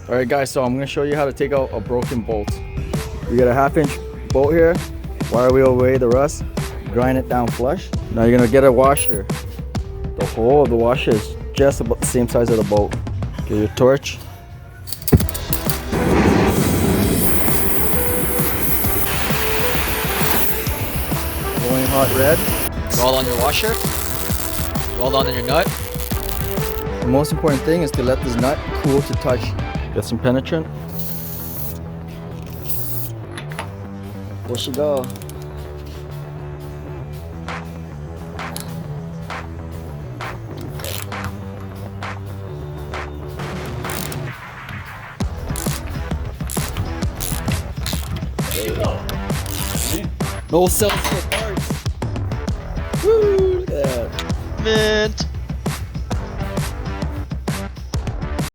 Alright guys, so I'm going to show you how to take out a broken bolt. You get a 1/2 inch bolt here, wire wheel away the rust, grind it down flush. Now you're going to get a washer. The hole of the washer is just about the same size of the bolt. Get your torch. Glowing hot red. Weld on your washer. Weld on your nut. The most important thing is to let this nut cool to touch. Get some penetrant. Where she go? No cells for parts. Woo! Look at that. Mint.